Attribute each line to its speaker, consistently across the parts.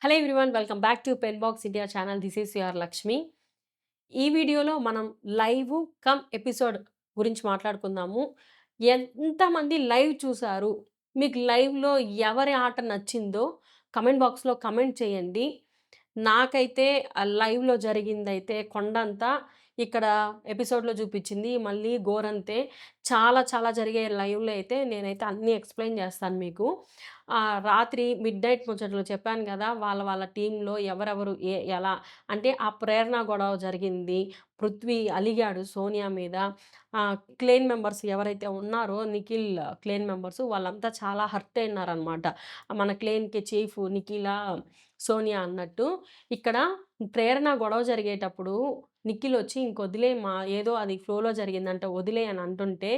Speaker 1: Hello everyone welcome back to pen box India channel. This is your Lakshmi. ఈ వీడియోలో మనం live come episode గురించి మాట్లాడుకుందాము. ఎంతమంది లైవ్ చూసారు? మీకు లైవ్‌లో ఎవరి ఆట నచ్చిందో కమెంట్ బాక్స్‌లో కమెంట్ చేయండి. నాకైతే లైవ్‌లో జరిగిందైతే కొండంత ఇక్కడ ఎపిసోడ్‌లో చూపించింది. మళ్ళీ గోరంతే. చాలా చాలా జరిగాయి లైవ్‌లో అయితే. నేనైతే అన్నీ ఎక్స్‌ప్లెయిన్ చేస్తాను మీకు. రాత్రి మిడ్‌నైట్ ముచ్చట్లు చెప్పాను కదా! వాళ్ళ వాళ్ళ టీమ్‌లో ఎవరెవరు ఎలా అంటే ఆ ప్రేరణ గొడవ జరిగింది. పృథ్వీ అలిగాడు సోనియా మీద. క్లేన్ మెంబర్స్ ఎవరైతే ఉన్నారో నిఖిల్ క్లేన్ మెంబర్స్ వాళ్ళంతా చాలా హర్ట్ అయినారనమాట. మన క్లేన్‌కి చీఫ్ నిఖిలా, సోనియా అన్నట్టు. ఇక్కడ ప్రేరణ గొడవ జరిగేటప్పుడు నిఖిలొచ్చి ఇంకొదిలేయమ్మా ఏదో అది ఫ్లోలో జరిగిందంట వదిలేయి అని అంటుంటే,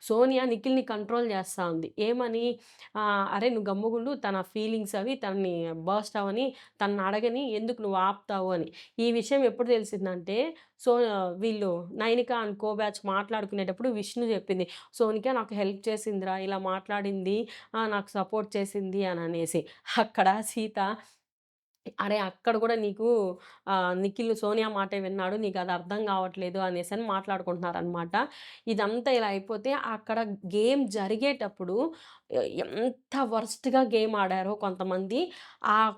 Speaker 1: సోనియా నిఖిల్‌ని కంట్రోల్ చేస్తా ఉంది. ఏమని? "అరే నువ్వు గమ్ముగుండు తన ఫీలింగ్స్ అవి తనని బర్స్ట్ అవ్వని, తనని అడగని ఎందుకు నువ్వు ఆపుతావు" అని. ఈ విషయం ఎప్పుడు తెలిసిందంటే సో వీళ్ళు నైనిక అండ్ కో బ్యాచ్ మాట్లాడుకునేటప్పుడు విష్ణు చెప్పింది. "సోనిక నాకు హెల్ప్ చేసిందిరా, ఇలా మాట్లాడింది, నాకు సపోర్ట్ చేసింది" అననేసి. అక్కడ సీత అరే! అక్కడ గూడా నీకు నిఖిల్ సోనియా మాటే విన్నాడు. నీకది అర్థం గావట్లేదు అనేసని మాట్లాడుకుంటున్నారనమాట. ఇదంతా ఇలా అయిపోతే అక్కడ గేమ్ జరిగేటప్పుడు ఎంత వరస్ట్‌గా గేమ్ ఆడారో కొంతమంది.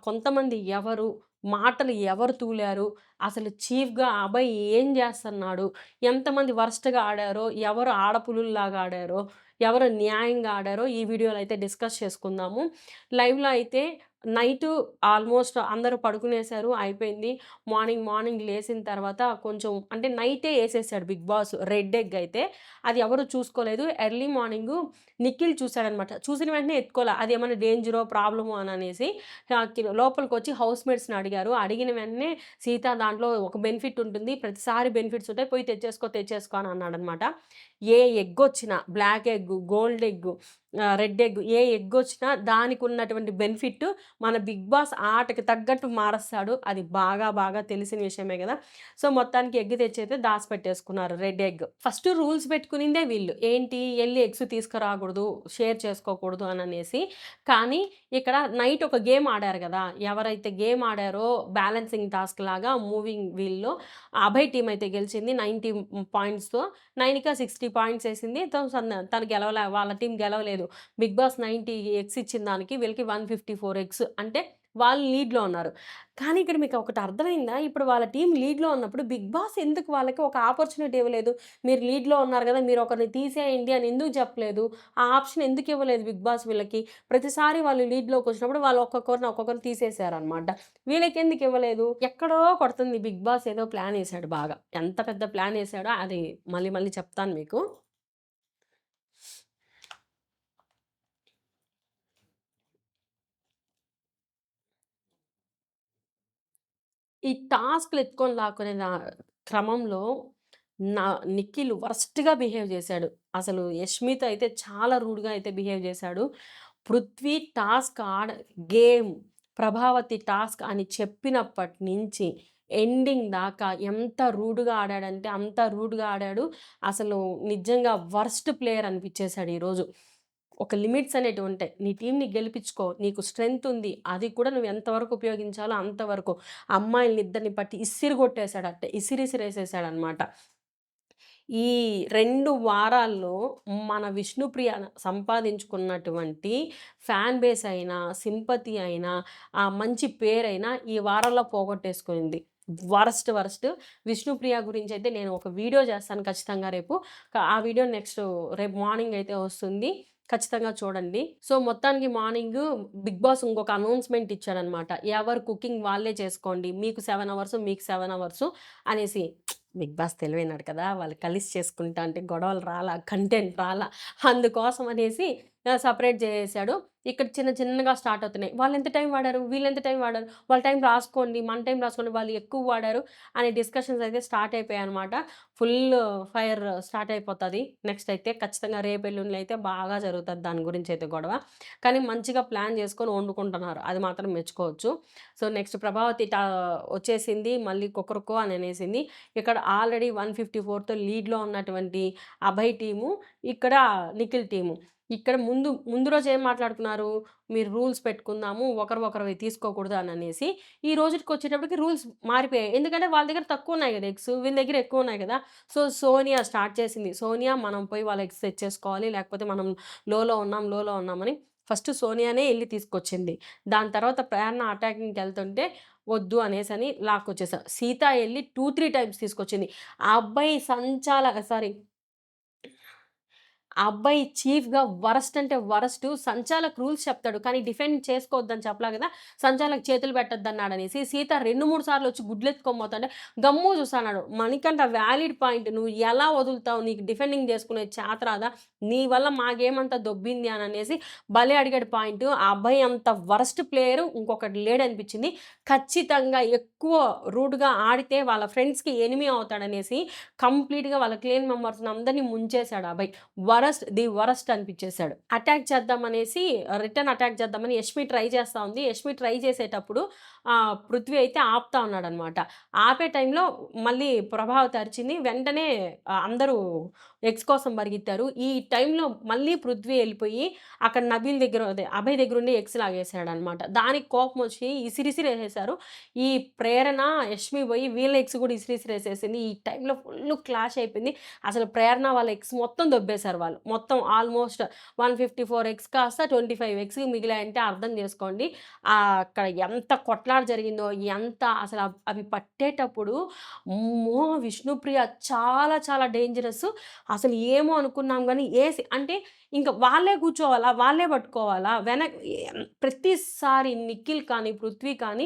Speaker 1: కొంతమంది ఎవరు? మాటలు ఎవరు తూలారు? అసలు చీఫ్‌గా ఆ అబ్బాయి ఏం జేస్తన్నాడు? ఎంతమంది వరస్ట్‌గా ఆడారో, ఎవరు ఆడపులుల్లాగా ఆడారో, ఎవరు న్యాయంగా ఆడారో ఈ వీడియోలో అయితే డిస్కస్ చేసుకుందాము. లైవ్‌లో అయితే నైటు ఆల్మోస్ట్ అందరూ పడుకునేసారు. అయిపోయింది. మార్నింగ్ లేసిన తర్వాత కొంచెం అంటే నైటే యేసేసాడు బిగ్ బాస్ రెడ్ ఎగ్ అయితే. అది ఎవరు చూసుకోలేదు. ఎర్లీ మార్నింగు నిఖిల్ చూసాడనమాట. చూసిన వెంటనే ఎత్తుకోలా. అదేమన్నా డేంజరో, ప్రాబ్లమో అననేసి లోపలికొచ్చి హౌస్‌మేట్స్‌ని అడిగారు. అడిగిన వెంటనే సీత దాంట్లో ఒక బెనిఫిట్ ఉంటుంది. ప్రతిసారి బెనిఫిట్స్ ఉంటాయి. పోయి తెచ్చేసుకో అని అన్నాడనమాట. ఏ ఎగ్గొచ్చినా black egg, gold egg, red egg ఏ ఎగ్గొచ్చినా దానికున్నటువంటి బెనిఫిట్ మన 'బిగ్ బాస్' ఆటకి తగ్గట్టు మారస్తాడు. అది బాగా బాగా తెలిసిన విషయమే గదా! సో, మొత్తానికి ఎగ్ తెచ్చైతే దాసిపెట్టేసుకున్నారు రెడ్ ఎగ్. ఫస్ట్ రూల్స్ పెట్టుకునిందే వీళ్ళు. ఏంటి ఎళ్లి ఎగ్స్ తీసుకురాకూడదు, షేర్ చేసుకోకూడదు అననేసి. కానీ ఇక్కడ నైట్ ఒక గేమ్ ఆడారు గదా! ఎవరైతే గేమ్ ఆడారో బ్యాలెన్సింగ్ టాస్క్ లాగా మూవింగ్ వీల్‌లో అభయ్ టీమ్ అయితే గెలిచింది 90 పాయింట్స్‌తో. నైనిక 60 పాయింట్స్ ఏసింది. తను గెలవలే. వాళ్ళ టీమ్ గెలవలేదు. బిగ్ బాస్ 90 ఎగ్స్ ఇచ్చిన దానికి వీళ్ళకి 154 ఎగ్స్ అంటే వాళ్ళు లీడ్‌లో ఉన్నారు. కానీ ఇక్కడ మీకు ఒకటి అర్థమైందా? ఇప్పుడు వాళ్ళ టీమ్ లీడ్‌లో ఉన్నప్పుడు బిగ్ బాస్ ఎందుకు వాళ్ళకి ఒక ఆపర్చునిటీ ఇవ్వలేదు? మీరు లీడ్‌లో ఉన్నారు గదా! మీరు ఒకరిని తీసేయండి అని ఎందుకు చెప్పలేదు? ఆ ఆప్షన్ ఎందుకు ఇవ్వలేదు బిగ్ బాస్ వీళ్ళకి? ప్రతిసారి వాళ్ళు లీడ్‌లోకొచ్చినప్పుడు వాళ్ళు ఒక్కొక్కరిని తీసేసారనమాట. వీళ్ళకెందుకు ఇవ్వలేదు? ఎక్కడో కొడుతుంది బిగ్ బాస్ ఏదో ప్లాన్ ఏసాడు బాగా. ఎంత పెద్ద ప్లాన్ ఏసాడో అది మళ్ళీ మళ్ళీ చెప్తాను మీకు. ఈ టాస్క్‌లు ఎత్తుకొని లాక్కునే క్రమంలో నా నిఖిల్ వరస్ట్‌గా బిహేవ్ చేశాడు. అసలు యష్మితో అయితే చాలా రూడ్‌గా అయితే బిహేవ్ చేశాడు. Prithvi task game Prabhavati task అని చెప్పినప్పటి నుంచి ఎండింగ్ దాకా ఎంత రూడ్‌గా ఆడాడంటే అంత రూడ్‌గా ఆడాడు. అసలు నిజంగా వరస్ట్ ప్లేయర్ అనిపిచ్చేసాడు ఈరోజు. ఒక లిమిట్స్ అనేటివుంటాయి. నీ టీమ్‌ని గెలిపించుకో. నీకు స్ట్రెంత్ ఉంది. అది కూడా నువ్వు ఎంతవరకు ఉపయోగించాలో అంతవరకు. అమ్మాయిలనిద్దరిని పట్టి ఇసిరి కొట్టేసాడట. ఇసిరేసేసాడనమాట. ఈ 2 వారాల్లో మన విష్ణుప్రియ సంపాదించుకున్నటువంటి ఫ్యాన్ బేస్ అయినా, సింపతి అయినా, మంచి పేరైనా ఈ వారంలో పోగొట్టేసుకుంది. వరస్ట్. విష్ణుప్రియ గురించయితే నేను ఒక వీడియో చేస్తాను ఖచ్చితంగా రేపు. ఆ వీడియో రేపు మార్నింగ్ అయితే వస్తుంది. ఖచ్చితంగా చూడండి. సో, మొత్తానికి మార్నింగు బిగ్ బాస్ ఇంకొక అనౌన్స్‌మెంట్ ఇచ్చాడనమాట. ఎవరు కుకింగ్ వాళ్ళే చేసుకోండి. మీకు 7 అవర్సు, మీకు 7 అవర్సు అనేసి. బిగ్ బాస్ తెలివైనోడు కదా! వాళ్ళు కలిసి చేసుకుంటా అంటే గొడవలు రాలా, కంటెంట్ రాలా. అందుకోసం అనేసి సెపరేట్ జేసేసాడు. ఇక్కడ చిన్నగా స్టార్ట్ అవుతున్నాయి. వాళ్ళెంత టైం వాడారు? వీళ్ళెంత టైం వాడారు? వాళ్ళ టైం రాసుకోండి. మన టైం రాసుకోండి. వాళ్ళు ఎక్కువ వాడారు అనే డిస్కషన్స్ అయితే స్టార్ట్ అయిపోయాయన్నమాట. ఫుల్ ఫైర్ స్టార్ట్ అయిపోతది. నెక్స్ట్ అయితే ఖచ్చితంగా రేపు, ఎల్లుండిలో అయితే బాగా జరుగుతది దాని గురించయితే గొడవ. కానీ మంచిగా ప్లాన్ చేసుకొని వండుకుంటున్నారు. అది మాత్రం మెచ్చుకోవచ్చు. సో, నెక్స్ట్ ప్రభావతి వచ్చేసింది. మళ్ళీ కుకరుకో అని అనేసింది. ఇక్కడ ఆల్రెడీ 154తో లీడ్‌లో ఉన్నటువంటి అభయ్ టీము, ఇక్కడ నిఖిల్ టీము. ఇక్కడ ముందు రోజు ఏం మాట్లాడుకున్నారు? మీరు రూల్స్ పెట్టుకుందాము. ఒకరివి తీసుకోకూడదు అననేసి. ఈ రోజుటికొచ్చేటప్పటికి రూల్స్ మారిపోయాయి. ఎందుకంటే వాళ్ళ దగ్గర తక్కువున్నాయి గదా ఎగ్స్. వీళ్ళ దగ్గర ఎక్కువున్నాయి గదా! సో, సోనియా స్టార్ట్ చేసింది. సోనియా మనం పోయి వాళ్ళ ఎగ్స్ తెచ్చేసుకోవాలి. లేకపోతే మనం లోలో ఉన్నామని ఫస్ట్ సోనియానే ఎళ్లి తీసుకొచ్చింది. దాని తర్వాత ప్రేరణ అటాకింగ్‌కెళ్తుంటే వద్దు అనేసని లాక్కొచ్చేసా. సీత ఎళ్లి 2, 3 టైమ్స్ తీసుకొచ్చింది. ఆ అబ్బాయి సారీ, ఆ అబ్బాయి చీఫ్‌గా వరస్ట్ అంటే వరస్టు. సంచాలక్ రూల్స్ చెప్తాడు. కానీ డిఫెండ్ చేసుకోవద్దని చెప్పలా గదా! సంచాలక్ చేతులు పెట్టొద్దన్నాడనేసి. సీత 2, 3 సార్లొచ్చి గుడ్లెత్తుకోబోతుంటే గమ్మున చూస్తన్నాడు. Manikanta valid point. నువ్వు ఎలా వదులుతావు? నీకు డిఫెండింగ్ చేసుకునేది చేత రాదా? నీ వల్ల మా గేమంతా దొబ్బింది అననేసి భలే అడిగాడు పాయింటు. ఆ అబ్బాయి అంత వరస్ట్ ప్లేయరు ఇంకొకడు లేడనిపించింది. ఖచ్చితంగా ఎక్కువ రూడ్‌గా ఆడితే వాళ్ళ ఫ్రెండ్స్‌కి ఎనిమీ అవుతాడనేసి కంప్లీట్‌గా వాళ్ళ క్లేన్ మెంబర్స్‌ని అందరిని ముంచేశాడు ఆ అబ్బాయి. వరస్ట్ అనిపిచ్చేసాడు. అటాక్ చేద్దామనేసి రిటర్న్ అటాక్ చేద్దామని యష్మి ట్రై చేస్తా ఉంది. యష్మి ట్రై చేసేటప్పుడు పృథ్వీ అయితే ఆపుతా ఉన్నాడనమాట. ఆపే టైంలో మళ్ళీ ప్రభావతి అరిచింది. వెంటనే అందరూ ఎగ్స్ కోసం పరిగెత్తారు. ఈ టైంలో మళ్ళీ పృథ్వీ ఎళ్ళిపోయి అక్కడ నబీల్ దగ్గర అదే అభయ్ దగ్గరుండి ఎగ్స్ లాగేసాడనమాట. దానికి కోపమొచ్చి ఇసిరిసిరేసేశారు. ఈ ప్రేరణ, యష్మి పోయి వీళ్ళ ఎగ్స్ కూడా ఇసిరిసిరేసేసింది. ఈ టైంలో ఫుల్లు క్లాష్ అయిపోయింది. అసలు ప్రేరణ వాళ్ళ ఎగ్స్ మొత్తం దొబ్బేశారు వాళ్ళు. మొత్తం ఆల్‌మోస్ట్ 154 ఎగ్స్ కాస్త 25 ఎగ్స్ మిగిలాయంటే అర్థం చేసుకోండి. అక్కడ ఎంత కొట్లాట జరిగిందో, అసలు అవి పట్టేటప్పుడు అమ్మో! విష్ణుప్రియ చాలా చాలా డేంజరస్. అసలు ఏమో అనుకున్నాం గానీ అంటే ఇంక వాళ్ళే కూర్చోవాలా? వాళ్ళే పట్టుకోవాలా? ప్రతిసారి నిఖిల్ కానీ, పృథ్వీ కానీ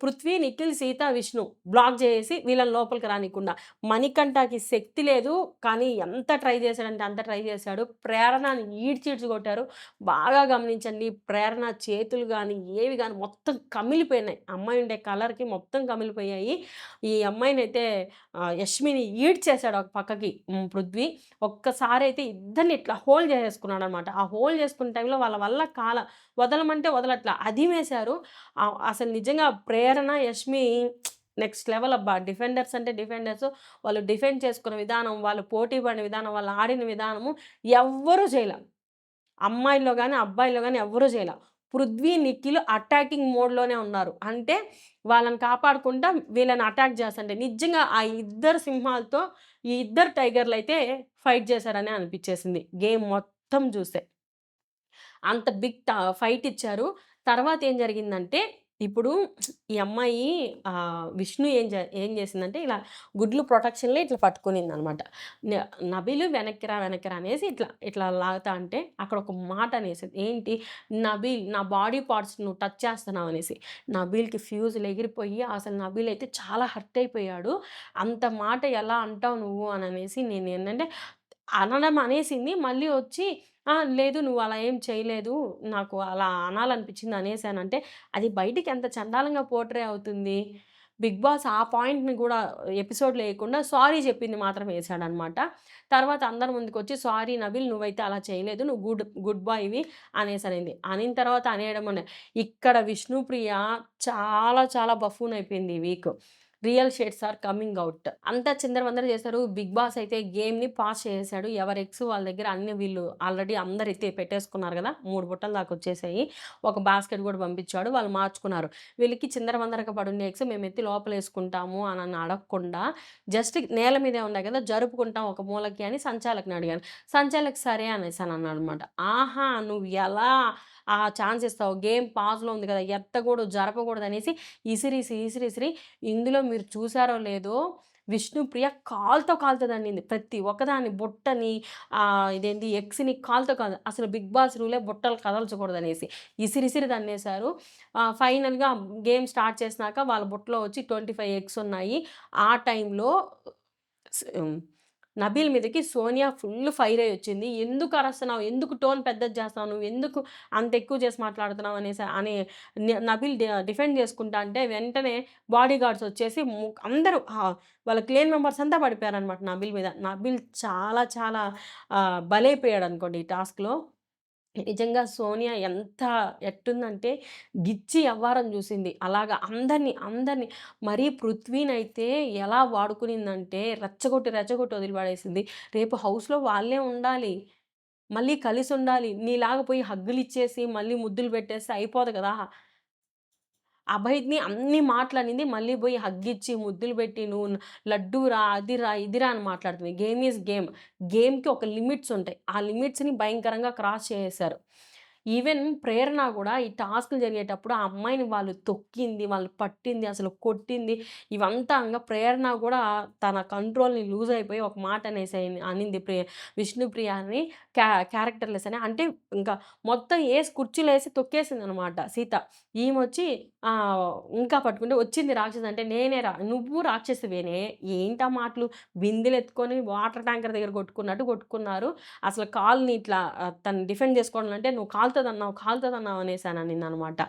Speaker 1: పృథ్వీ, నిఖిల్, సీత, విష్ణు బ్లాక్ జేసేసి వీళ్ళని లోపలికి రానీయకుండా. మణికంఠకి శక్తి లేదు. కానీ ఎంత ట్రై చేశాడంటే అంత ట్రై చేశాడు. ప్రేరణని ఈడ్చిడ్చి కొట్టారు. బాగా గమనించండి. ప్రేరణ చేతులు గాని, ఏవి గాని మొత్తం కమిలిపోయినాయి. అమ్మాయి ఉండే కలర్‌కి మొత్తం కమిలిపోయాయి. ఈ అమ్మాయినైతే యష్మిని ఈడ్చేసాడు ఒక పక్కకి పృథ్వీ. ఒక్కసారైతే ఇద్దరిని ఇట్లా హోల్డ్ చేసేసుకున్నాడనమాట. ఆ హోల్డ్ చేసుకున్న టైంలో వాళ్ళ వల్ల వదలమంటే వదలట్ల. అదిమేశారు. అసలు నిజంగా ప్రేరణ, యష్మి నెక్స్ట్ లెవెల్ అబ్బా! డిఫెండర్స్ అంటే డిఫెండర్స్. వాళ్ళు డిఫెండ్ చేసుకున్న విధానం, వాళ్ళు పోటీ పడిన విధానం, వాళ్ళు ఆడిన విధానము ఎవ్వరు చేయల. అమ్మాయిల్లో గాని, అబ్బాయిల్లో గాని ఎవ్వరు చేయల. పృథ్వీ, నిఖిల్ అటాకింగ్ మోడ్‌లోనే ఉన్నారు. అంటే వాళ్ళని కాపాడుకుంటా వీళ్ళని అటాక్ చేస్తంటే నిజంగా ఆ ఇద్దరు సింహాలతో ఈ ఇద్దరు టైగర్‌లయితే ఫైట్ చేశారనే అనిపిచ్చేసింది. గేమ్ మొత్తం చూస్తే. అంత బిగ్ ఫైట్ ఇచ్చారు. తర్వాత ఏం జరిగిందంటే, ఇప్పుడు ఈ అమ్మాయి విష్ణు ఏం చేసిందంటే, ఇలా గుడ్లు ప్రొటెక్షన్‌లో ఇట్లా పట్టుకునిందనమాట. న నబీలు వెనక్కి రా అనేసి ఇట్లా లాగుతా అంటే, అక్కడ ఒక మాట అనేసింది. ఏంటి? నబీల్ నా బాడీ పార్ట్స్ నువ్వు టచ్ చేస్తున్నావు అనేసి. నబీల్‌కి ఫ్యూజులు ఎగిరిపోయి అసలు నబీల్ అయితే చాలా హర్ట్ అయిపోయాడు. అంత మాట ఎలా అంటావు నువ్వు అననేసి నేనేంటంటే అనడం అనేసింది. మళ్ళీ వచ్చి లేదు నువ్వు అలా ఏం చేయలేదు. నాకు అలా అనాలనిపించింది అనేసానంటే, అది బయటికి ఎంత చండాలంగా పోర్ట్రే అవుతుంది. బిగ్ బాస్ ఆ పాయింట్‌ని గూడా ఎపిసోడ్‌లో ఎయకుండా సారీ చెప్పింది మాత్రం ఎసాడనమాట. తర్వాత అందరి ముందుకొచ్చి సారీ నబీల్ నువ్వైతే అలా చేయలేదు. నువ్వు గుడ్ బాయ్‌వి అనేసనింది. అనిన తర్వాత అనేయడం ఇక్కడ విష్ణుప్రియ చాలా చాలా బఫూన్ అయిపోయింది ఈ week. Real shades are coming out. అంతా చిందరవందర చేశారు. బిగ్ బాస్ అయితే గేమ్‌ని పాస్ చేసేసాడు. ఎవరి ఎగ్స్ వాళ్ళ దగ్గర అన్ని వీళ్ళు ఆల్రెడీ అందరైతే పెట్టేసుకున్నారు గదా! 3 బుట్టల దాకా వచ్చేసాయి. ఒక బాస్కెట్ గూడా పంపించాడు. వాళ్ళు మార్చుకున్నారు. వీళ్ళకి చిందరవందరగా పడున్న ఎగ్స్ మేమెత్తి లోపలేసుకుంటాము అనని అడగకుండా జస్ట్ నేల మీదే ఉన్నాయి గదా! జరుపుకుంటాం ఒక మూలకి అని సంచాలక్‌ని అడిగాను. సంచాలక్ సరే అనేసానన్నాడనమాట. ఆహా! నువ్వు ఎలా ఆ ఛాన్స్ ఇస్తావు? గేమ్ పాస్‌లో ఉంది గదా! ఎత్తకూడదు, జరపకూడదనేసి ఇసిరి ఇందులో మీరు చూసారో లేదో విష్ణుప్రియ కాలుతో తన్నింది. ప్రతి ఒక్కదాన్ని బుట్టని ఇదేంది ఎగ్స్‌ని కాలుతో కాదు. అసలు బిగ్ బాస్ రూలే బుట్టలు కదల్చకూడదనేసి. ఇసిరిసిరి తన్నేశారు. ఫైనల్‌గా గేమ్ స్టార్ట్ చేసినాక వాళ్ళ బుట్టలో వచ్చి 25 ఎగ్స్ ఉన్నాయి. ఆ టైంలో నబీల్ మీదకి సోనియా ఫుల్ ఫైర్ అయ్యొచ్చింది. "ఎందుకు అరస్తన్నావు? ఎందుకు టోన్ పెద్దది చేస్తావు? నువ్వెందుకు అంత ఎక్కువ చేసి మాట్లాడుతున్నావు?" అని నబీల్ డిఫెండ్ చేసుకుంటా అంటే వెంటనే బాడీ గార్డ్స్ వచ్చేసి అందరూ వాళ్ళ క్లేన్ మెంబర్స్ అంతా పడిపోయారనమాట నబీల్ మీద. నబీల్ చాలా చాలా బలైపోయాడనుకోండి ఈ టాస్క్‌లో. నిజంగా సోనియా ఎట్టుందంటే గిచ్చి ఎవ్వారం జూసింది. అలాగా అందరిని మరీ పృథ్వీనైతే ఎలా వాడుకునిందంటే రెచ్చగొట్టి వదిలిపడేసింది. రేపు హౌస్‌లో వాళ్ళే ఉండాలి. మళ్ళీ కలిసుండాలి. నీలాగా పోయి హగ్గులిచ్చేసి, మళ్ళీ ముద్దులు పెట్టేస్తే అయిపోదు కదా! అభయ్‌ని అన్ని మాటలనింది. మళ్ళీ బోయి హగ్గిచ్చి, ముద్దులు పెట్టి, "నువ్వు లడ్డూరా, అదిరా, ఇదిరా" అని మాట్లాడుతుంది. Game is game. గేమ్‌కి ఒక లిమిట్స్ ఉంటాయి. ఆ లిమిట్స్‌ని భయంకరంగా క్రాస్ చేసేశారు. ఈవెన్ ప్రేరణ గూడా ఈ టాస్క్‌లు జరిగేటప్పుడు ఆ అమ్మాయిని వాళ్ళు తొక్కింది, వాళ్ళు పట్టింది, అసలు కొట్టింది. ఇవంతా ప్రేరణ గూడా తన కంట్రోల్‌ని లూజ్ అయిపోయి ఒక మాట అనింది విష్ణుప్రియ అని క్యారెక్టర్ లెస్ అని. అంటే ఇంకా మొత్తం కుర్చీలేసి తొక్కేసిందనమాట సీత. ఈమొచ్చి ఇంకా పట్టుకుంటే వచ్చింది రాక్షసి అంటే నేనే నువ్వు రాక్షసివేనే ఏంటా మాటలు బిందెలెత్తుకొని వాటర్ ట్యాంకర్ దగ్గర కొట్టుకున్నట్టు కొట్టుకున్నారు. అసలు కాలుని ఇట్లా తను డిఫెండ్ చేసుకోవడం అంటే నువ్వు కాలుతదన్నావు, కాలుతదన్నావు అనేసాననిందనమాట.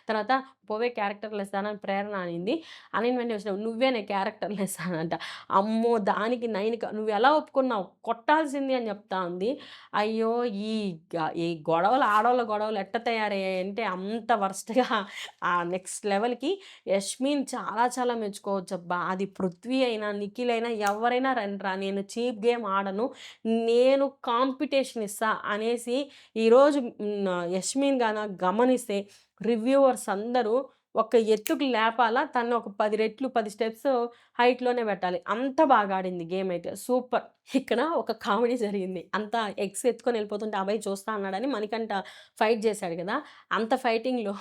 Speaker 1: తర్వాత పోవే క్యారెక్టర్ లెస్ అని ప్రేరణ అనింది. అనిన వెంటనే వచ్చినావు నువ్వేనే క్యారెక్టర్ లెస్ అనంట. అమ్మో! దానికి నైనిక నువ్వెలా ఒప్పుకున్నావు? కొట్టాల్సింది అని చెప్తా ఉంది. అయ్యో! ఈ గొడవలు ఆడోళ్ళ గొడవలు ఎట్ట తయారయ్యాయంటే అంత వరస్ట్‌గా నెక్స్ట్ లెవెల్‌కి యష్మిని చాలా చాలా మెచ్చుకోవచ్చబ్బా! అది పృథ్వీ అయినా, నిఖిల్ అయినా ఎవరైనా రండిరా నేను చీప్ గేమ్ ఆడను. నేను కాంపిటీషన్ ఇస్తా అనేసి ఈరోజు యష్మిన్ గమనిస్తే రివ్యూవర్స్ అందరూ ఒక ఎత్తుకు లేపాలా తనని ఒక 10 రెట్లు 10 స్టెప్స్ హైట్‌లోనే పెట్టాలి. అంత బాగా ఆడింది గేమ్ అయితే. సూపర్! ఇక్కడ ఒక కామెడీ జరిగింది. అంతా ఎగ్స్ ఎత్తుకొని వెళ్ళిపోతుంటే అభయ్ చూస్తా అన్నాడని మణికంఠ ఫైట్ చేశాడు కదా! అంత ఫైటింగ్‌లో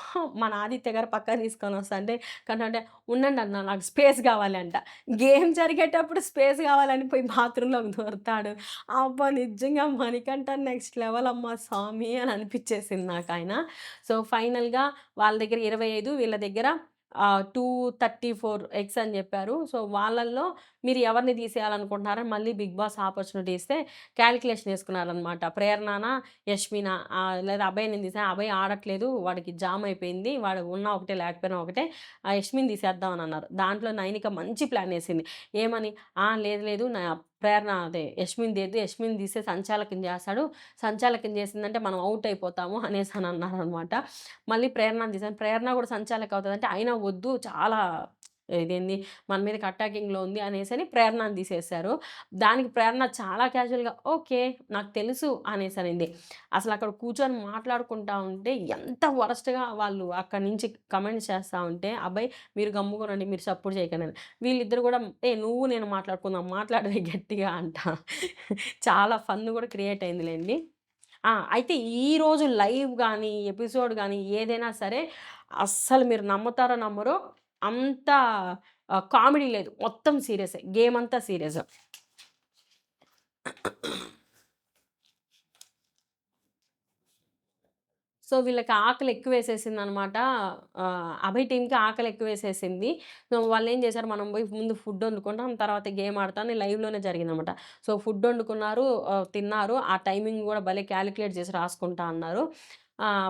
Speaker 1: మన ఆదిత్య గారు పక్కకు తీసుకొని వస్తంటే అంటే ఉండండన్నా నాకు స్పేస్ కావాలి అంట. గేమ్ జరిగేటప్పుడు స్పేస్ కావాలని పోయి బాత్రూమ్‌లోకి దూరతాడు. అబ్బా! నిజంగా మణికంఠ నెక్స్ట్ లెవెల్ అమ్మా స్వామి అని అనిపించేసింది నాకాయన. సో, ఫైనల్‌గా వాళ్ళ దగ్గర 25 వీళ్ళ దగ్గర 234 ఎగ్స్ అని చెప్పారు. సో, వాళ్ళల్లో మీరు ఎవరిని తీసేయాలనుకుంటున్నారని మళ్ళీ బిగ్ బాస్ ఆపర్చునిటీ ఇస్తే కాలిక్యులేషన్ ఏసుకున్నారనమాట. ప్రేరణనా, యష్మినా లేదా అభయ్‌ని తీసా అభయ్ ఆడట్లేదు. వాడికి జామ్ అయిపోయింది. వాడు ఉన్నా ఒకటే లేకపోయినా ఒకటే. యష్మిని తీసేద్దాం అని అన్నారు. దాంట్లో నైనిక మంచి ప్లాన్ ఏసింది. ఏమని? లేదు లేదు ప్రేరణ అదే యష్మిని తీస్తే సంచాలకం చేస్తాడు. సంచాలకం చేసిందంటే మనం ఔట్ అయిపోతాము అనేసని అన్నారనమాట. మళ్ళీ ప్రేరణని తీసాను. ప్రేరణ కూడా సంచాలక అవుతదంటే అయినా వద్దు చాలా ఇదేంది మన మీదకి అటాకింగ్‌లో ఉంది అనేసని ప్రేరణని తీసేశారు. దానికి ప్రేరణ చాలా క్యాజువల్‌గా ఓకే. నాకు తెలుసు అనేసనింది. అసలక్కడ కూర్చొని మాట్లాడుకుంటా ఉంటే ఎంత వరస్ట్‌గా వాళ్ళు అక్కడి నుంచి కమెంట్స్ చేస్తా ఉంటే అబ్బాయి మీరు గమ్ముగుండండి మీరు సపోర్ట్ చేయకండి అని. వీళ్ళిద్దరు కూడా నువ్వు నేను మాట్లాడుకుందాం మాట్లాడవే గట్టిగా అంట. చాలా ఫన్ కూడా క్రియేట్ అయిందిలెండి. అయితే ఈరోజు లైవ్ గానీ, ఎపిసోడ్ గానీ ఏదైనా సరే అస్సలు మీరు నమ్ముతారో నమ్మరో అంత కామెడీ లేదు. మొత్తం సీరియసే. గేమ్ అంతా సీరియస్. సో, వీళ్ళకి ఆకలి ఎక్కువేసేసిందనమాట. అభయ్ టీమ్‌కి ఆకలి ఎక్కువేసేసింది. సో, వాళ్ళేం చేశారు మనం పోయి ముందు ఫుడ్ వండుకుంటాం. తర్వాత గేమ్ ఆడతాం అని లైవ్‌లోనే జరిగిందనమాట. సో, ఫుడ్ వండుకున్నారు, తిన్నారు. ఆ టైమింగ్ గూడా భలే కాలిక్యులేట్ చేసి రాసుకుంటా అన్నారు.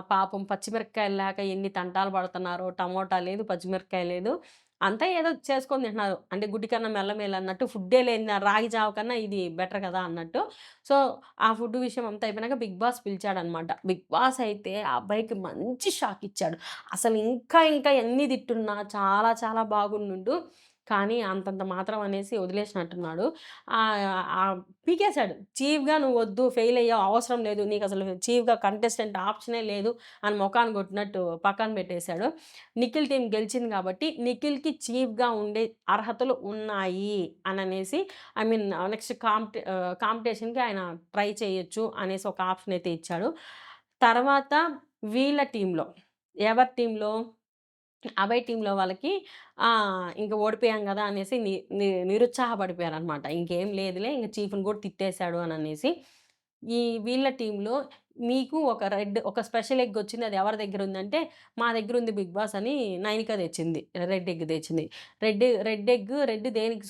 Speaker 1: పాపం పచ్చిమిరపకాయలు లేక ఎన్ని తంటాలు పడుతున్నారో. టమోటా లేదు, పచ్చిమిరపకాయ లేదు. అంతా ఏదో చేసుకొని తింటున్నారు. అంటే గుడ్డి కన్నా మెల్ల మేలన్నట్టు ఫుడ్డే లేని రాగి జావ కన్నా ఇది బెటర్ కదా అన్నట్టు. సో, ఆ ఫుడ్ విషయం అంతా అయిపోయినాక బిగ్ బాస్ పిలిచాడనమాట. బిగ్ బాస్ అయితే ఆ అబ్బాయికి మంచి షాక్ ఇచ్చాడు. అసలు ఇంకా ఇంకా ఎన్ని తిట్టున్నా చాలా చాలా బాగుండుండు. కానీ అంతంత మాత్రం అనేసి వదిలేసినట్టున్నాడు. పీకేసాడు. చీఫ్‌గా నువ్వొద్దు ఫెయిల్ అయ్యావు అవసరం లేదు. నీకసలు చీఫ్‌గా కంటెస్టెంట్ ఆప్షనే లేదు అని మొఖాన కొట్టినట్టు పక్కన పెట్టేశాడు. నిఖిల్ టీమ్ గెలిచింది కాబట్టి నిఖిల్‌కి చీఫ్‌గా ఉండే అర్హతలు ఉన్నాయి అననేసి ఐ మీన్ నెక్స్ట్ కాంపిటీషన్‌కి ఆయన ట్రై చేయొచ్చు అనేసి ఒక ఆప్షన్ అయితే ఇచ్చాడు. తర్వాత వీళ్ళ టీమ్‌లో ఎవరి టీమ్‌లో అభయ్ టీమ్‌లో వాళ్ళకి ఇంక ఓడిపోయాం గదా! అనేసి ని ని నిరుత్సాహపడిపోయారనమాట. ఇంకేం లేదులే ఇంక చీఫ్‌ని కూడా తిట్టేసాడు అననేసి. ఈ వీళ్ళ టీమ్‌లో మీకు ఒక స్పెషల్ ఎగ్ వచ్చింది. అది ఎవరి దగ్గరుందంటే, మా దగ్గరుంది బిగ్ బాస్ అని నైనిక తెచ్చింది. రెడ్ ఎగ్ తెచ్చింది. రెడ్ దేనికి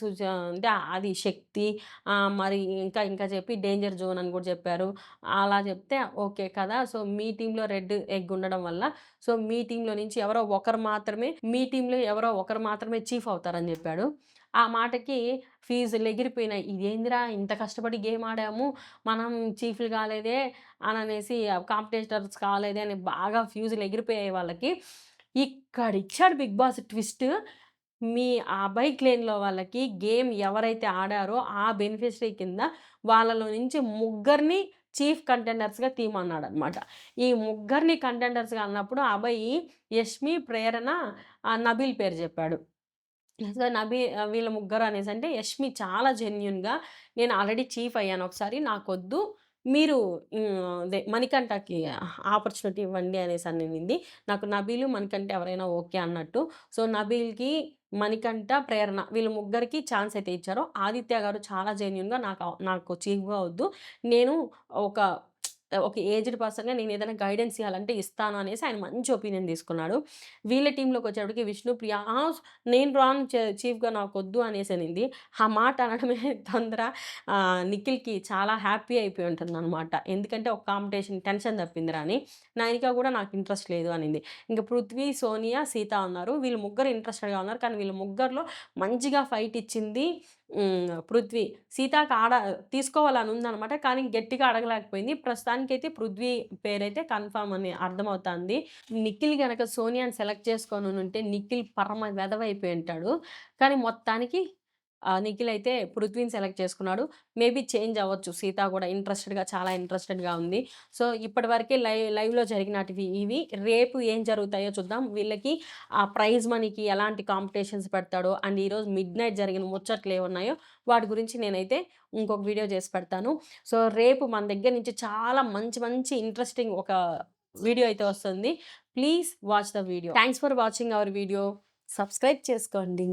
Speaker 1: అంటే అది శక్తి మరి ఇంకా చెప్పి డేంజర్ జోన్ అని కూడా చెప్పారు. అలా చెప్తే ఓకే కదా! సో, మీ టీమ్‌లో రెడ్ ఎగ్ ఉండడం వల్ల సో, మీ టీమ్‌లో ఎవరో ఒకరు మాత్రమే చీఫ్ అవుతారని జెప్పాడు. ఆ మాటకి ఫీజులు ఎగిరిపోయినాయి. ఇదేందిరా ఇంత కష్టపడి గేమ్ ఆడాము. మనం చీఫ్‌లు కాలేదే అననేసి కాంపిటీటర్స్ కాలేదే అని బాగా ఫ్యూజులు ఎగిరిపోయాయి వాళ్ళకి. ఇక్కడిచ్చాడు బిగ్ బాస్ ట్విస్ట్. మీ అభయ్ క్లేన్‌లో వాళ్ళకి గేమ్ ఎవరైతే ఆడారో ఆ బెనిఫిషరీ కింద వాళ్ళలో నుంచి ముగ్గురిని చీఫ్ కంటెండర్స్‌గా తీయమన్నాడనమాట. ఈ ముగ్గురిని కంటెండర్స్‌గా అన్నప్పుడు ఆ అబ్బాయి యష్మి, ప్రేరణ, నబీల్ పేరు చెప్పాడు. సో, వీళ్ళ ముగ్గురు అనేసంటే యష్మి చాలా జెన్యూన్‌గా నేను ఆల్రెడీ చీఫ్ అయ్యాను ఒకసారి నాకొద్దు. మీరు అదే మణికంఠకి ఆపర్చునిటీ ఇవ్వండి అనేసనింది. నాకు నబీలు, మణికంఠ ఎవరైనా ఓకే అన్నట్టు. సో, నబీల్‌కి, మణికంఠ, ప్రేరణ వీళ్ళ ముగ్గురికి ఛాన్స్ అయితే ఇచ్చారు. ఆదిత్య గారు చాలా జెన్యూన్‌గా నాకు చీఫ్‌గా వద్దు. నేను ఒక ఒక ఏజ్డ్ పర్సన్‌గా నేనేదైనా గైడెన్స్ ఇయ్యాలంటే ఇస్తాను అనేసి ఆయన మంచి ఒపీనియన్ తీసుకున్నాడు. వీళ్ళ టీమ్‌లోకొచ్చేటప్పటికి విష్ణుప్రియ నేను రాను చీఫ్‌గా నాకొద్దు అనేసనింది. ఆ మాట అనడమే తొందర నిఖిల్‌కి చాలా హ్యాపీ అయిపోయి ఉంటుందనమాట. ఎందుకంటే ఒక కాంపిటీషన్ టెన్షన్ తప్పిందిరా అని. నైనిక కూడా నాకు ఇంట్రెస్ట్ లేదు అనింది. ఇంక పృథ్వీ, సోనియా, సీత ఉన్నారు. వీళ్ళు ముగ్గురు ఇంట్రెస్టెడ్‌గా ఉన్నారు. కానీ వీళ్ళ ముగ్గురిలో మంచిగా ఫైట్ ఇచ్చింది పృథ్వీ. సీతాకి తీసుకోవాలని ఉందనమాట. కానీ గట్టిగా అడగలేకపోయింది. ప్రస్తుతానికైతే పృథ్వీ పేరైతే కన్ఫర్మ్ అని అర్థమవుతాంది. నిఖిల్ గనక సోనియాని సెలెక్ట్ చేసుకోనుంటే నిఖిల్ పరమ వెధవైపోయి ఉంటాడు. కానీ మొత్తానికి నిఖిల్ అయితే పృథ్వీని సెలెక్ట్ చేసుకున్నాడు. మేబీ చేంజ్ అవ్వచ్చు. సీత కూడా చాలా ఇంట్రెస్టెడ్‌గా ఉంది. సో, ఇప్పటి వరకే లైవ్‌లో జరిగినటివి ఇవి. రేపు ఏం జరుగుతాయో చూద్దాం. వీళ్ళకి ఆ ప్రైజ్ మనీకి ఎలాంటి కాంపిటీషన్స్ పెడతాడో అండ్ ఈరోజు మిడ్‌నైట్ జరిగిన ముచ్చట్లు ఏమున్నాయో వాటి గురించి నేనైతే ఇంకొక వీడియో చేసి పెడతాను. సో, రేపు మన దగ్గర నుంచి చాలా మంచి మంచి ఇంట్రెస్టింగ్ ఒక వీడియో అయితే వస్తుంది. Please watch the video. Thanks for watching our video. Subscribe చేసుకోండి.